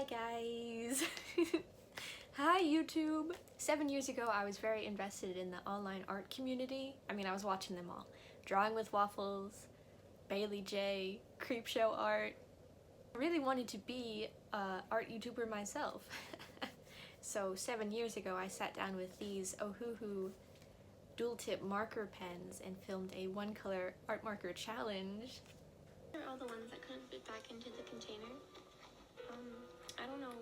Hi guys! Hi YouTube! 7 years ago I was very invested in the online art community. I was watching them all. Drawing with Waffles, Bailey J, Creepshow Art. I really wanted to be an art YouTuber myself. So 7 years ago I sat down with these Ohuhu dual tip marker pens and filmed a one color art marker challenge. These are all the ones that couldn't fit back into the container. I don't know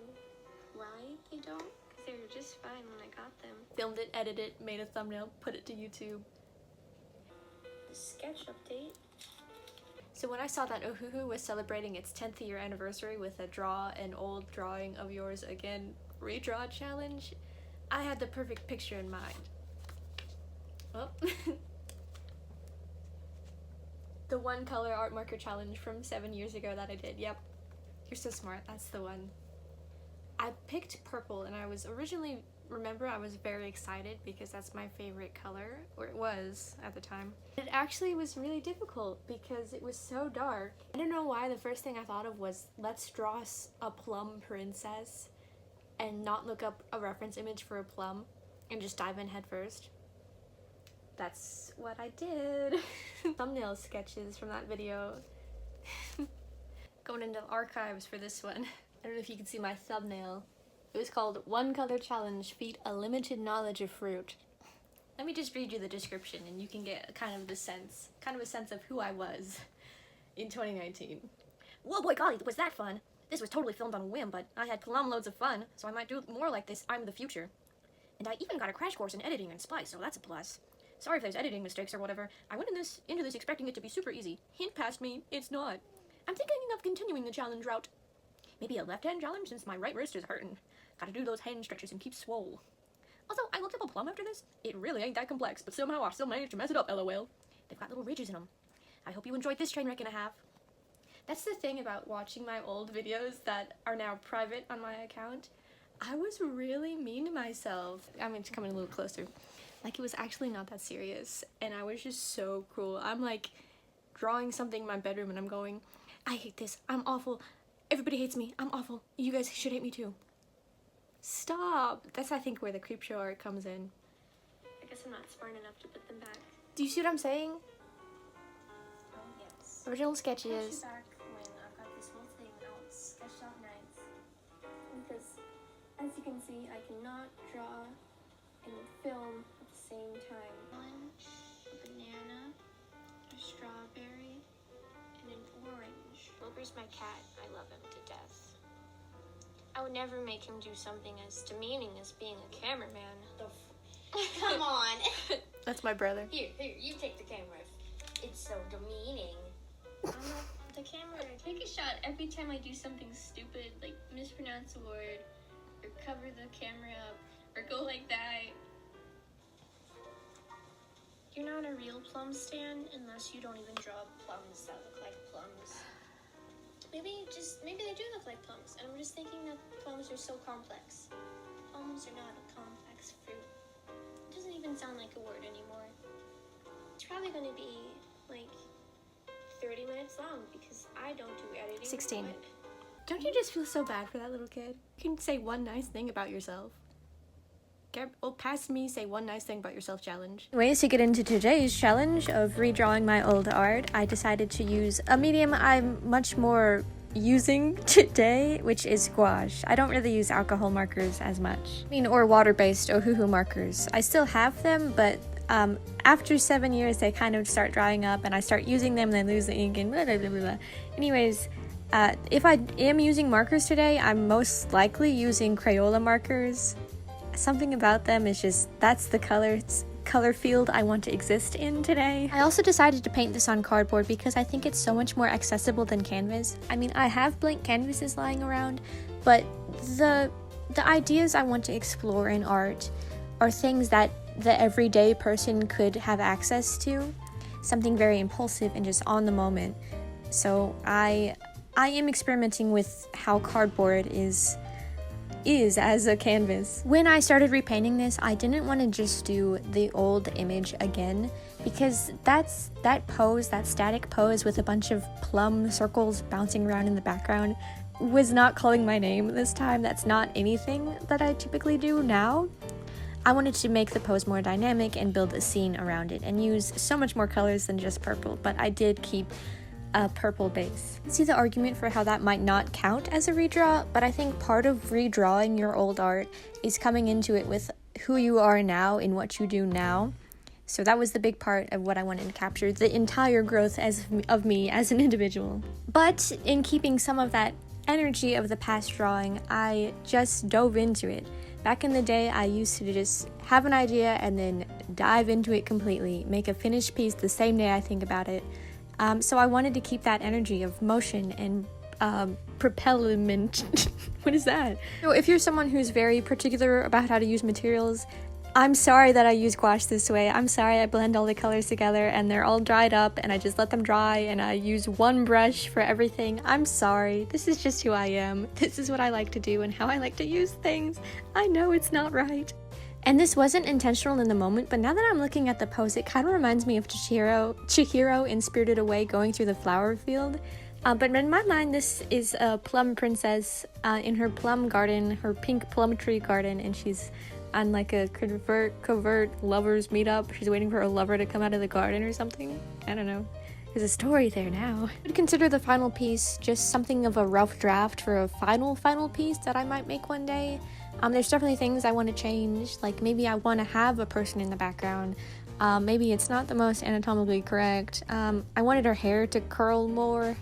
why they don't, because they were just fine when I got them. Filmed it, edited it, made a thumbnail, put it to YouTube. Sketch update. So when I saw that Ohuhu was celebrating its 10th year anniversary with a draw an old drawing of yours again redraw challenge, I had the perfect picture in mind. Oh. The one color art marker challenge from 7 years ago that I did. Yep. You're so smart. That's the one. I picked purple and I was originally, I was very excited because that's my favorite color, or it was at the time. It actually was really difficult because it was so dark. I don't know why the first thing I thought of was let's draw a plum princess and not look up a reference image for a plum and just dive in head first. That's what I did. Thumbnail sketches from that video. Going into the archives for this one. I don't know if you can see my thumbnail. It was called One Color Challenge Feat a Limited Knowledge of Fruit. Let me just read you the description and you can get kind of a sense of who I was in 2019. Whoa boy golly, was that fun! This was totally filmed on a whim, but I had plum loads of fun, so I might do more like this. I'm the future. And I even got a crash course in editing and splice, so that's a plus. Sorry if there's editing mistakes or whatever. I went into this expecting it to be super easy. Hint past me, it's not. I'm thinking of continuing the challenge route. Maybe a left-hand challenge since my right wrist is hurting. Gotta do those hand stretches and keep swole. Also, I looked up a plum after this. It really ain't that complex, but somehow I still managed to mess it up, lol. They've got little ridges in them. I hope you enjoyed this train wreck and a half. That's the thing about watching my old videos that are now private on my account. I was really mean to myself. I'm just coming a little closer. Like, it was actually not that serious, and I was just so cruel. I'm like drawing something in my bedroom and I'm going, I hate this, I'm awful, everybody hates me, I'm awful, you guys should hate me too. Stop! That's, I think, where the Creepshow art comes in. I guess I'm not smart enough to put them back. Do you see what I'm saying? Oh, yes. Original I'll put sketches. you back when I've got this whole thing all sketched out nice. Because, as you can see, I cannot draw and film at the same time. Orange, a banana, a strawberry, and an orange. Wilbur's my cat. I love him to death. I would never make him do something as demeaning as being a cameraman. Come on. That's my brother. Here, you take the camera. It's so demeaning. I'm not the camera. I take a shot every time I do something stupid, like mispronounce a word, or cover the camera up, or go like that. You're not a real plum stan unless you don't even draw plums that look like plums. Maybe they do look like plums, and I'm just thinking that plums are so complex. Plums are not a complex fruit. It doesn't even sound like a word anymore. It's probably going to be like 30 minutes long because I don't do editing. 16. Don't you just feel so bad for that little kid? You can say one nice thing about yourself. Oh, past me, say one nice thing about yourself challenge. Ways to get into today's challenge of redrawing my old art, I decided to use a medium I'm much more using today, which is gouache. I don't really use alcohol markers as much. Or water-based Ohuhu markers. I still have them, but after 7 years, they kind of start drying up, and I start using them, and then lose the ink, and blah, blah, blah, blah. Anyways, if I am using markers today, I'm most likely using Crayola markers. Something about them is just, that's the color field I want to exist in today. I also decided to paint this on cardboard because I think it's so much more accessible than canvas. I have blank canvases lying around, but the ideas I want to explore in art are things that the everyday person could have access to. Something very impulsive and just on the moment. So I am experimenting with how cardboard is as a canvas. When I started repainting this, I didn't want to just do the old image again because that static pose with a bunch of plum circles bouncing around in the background, was not calling my name this time. That's not anything that I typically do now. I wanted to make the pose more dynamic and build a scene around it and use so much more colors than just purple, but I did keep a purple base. I see the argument for how that might not count as a redraw, but I think part of redrawing your old art is coming into it with who you are now and what you do now. So that was the big part of what I wanted to capture, the entire growth of me as an individual. But in keeping some of that energy of the past drawing, I just dove into it. Back in the day, I used to just have an idea and then dive into it completely, make a finished piece the same day I think about it. So I wanted to keep that energy of motion and propellement. What is that? So if you're someone who's very particular about how to use materials, I'm sorry that I use gouache this way. I'm sorry I blend all the colors together and they're all dried up and I just let them dry and I use one brush for everything. I'm sorry. This is just who I am. This is what I like to do and how I like to use things. I know it's not right. And this wasn't intentional in the moment, but now that I'm looking at the pose, it kind of reminds me of Chihiro in Spirited Away going through the flower field. But in my mind, this is a plum princess in her plum garden, her pink plum tree garden, and she's on like a covert lovers meetup. She's waiting for her lover to come out of the garden or something. I don't know. There's a story there now. I'd consider the final piece just something of a rough draft for a final piece that I might make one day. There's definitely things I want to change, like maybe I want to have a person in the background. Maybe it's not the most anatomically correct. I wanted her hair to curl more,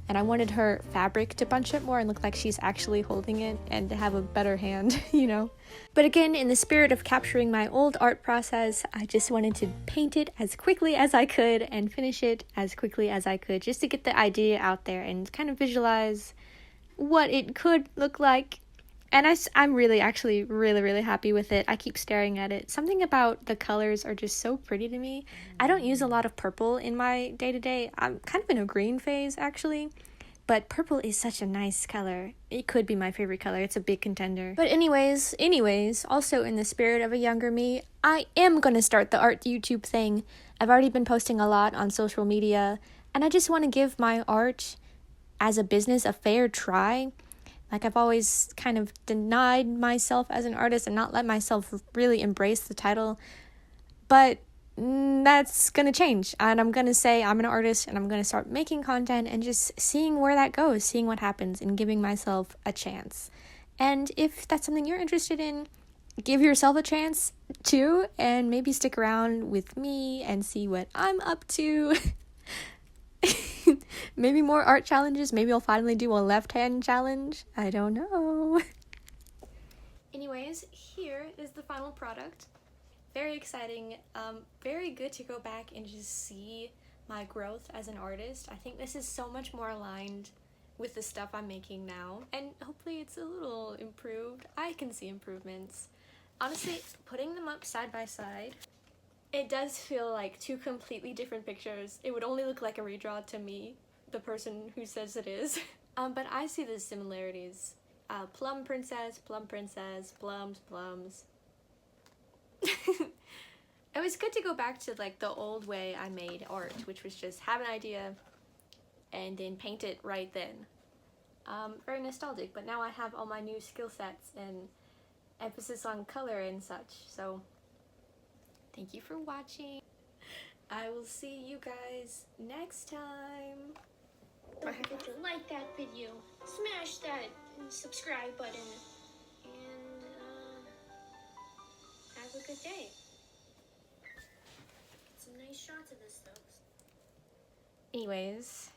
and I wanted her fabric to bunch up more and look like she's actually holding it and to have a better hand, you know. But again, in the spirit of capturing my old art process, I just wanted to paint it as quickly as I could and finish it as quickly as I could, just to get the idea out there and kind of visualize what it could look like. And I'm really happy with it. I keep staring at it. Something about the colors are just so pretty to me. I don't use a lot of purple in my day-to-day. I'm kind of in a green phase, actually. But purple is such a nice color. It could be my favorite color. It's a big contender. But anyways, also in the spirit of a younger me, I am going to start the art YouTube thing. I've already been posting a lot on social media. And I just want to give my art as a business a fair try. Like, I've always kind of denied myself as an artist and not let myself really embrace the title. But that's going to change. And I'm going to say I'm an artist and I'm going to start making content and just seeing where that goes, seeing what happens and giving myself a chance. And if that's something you're interested in, give yourself a chance too. And maybe stick around with me and see what I'm up to. Maybe more art challenges. Maybe I'll finally do a left-hand challenge. I don't know. Anyways, here is the final product. Very exciting. Very good to go back and just see my growth as an artist. I think this is so much more aligned with the stuff I'm making now. And hopefully it's a little improved. I can see improvements. Honestly, putting them up side by side, it does feel like two completely different pictures. It would only look like a redraw to me, the person who says it is. But I see the similarities. Plum princess, plums. It was good to go back to like the old way I made art, which was just have an idea and then paint it right then. Very nostalgic, but now I have all my new skill sets and emphasis on color and such, so thank you for watching. I will see you guys next time. Don't forget to like that video, smash that subscribe button, and have a good day. Get some nice shots of this stuff. Anyways,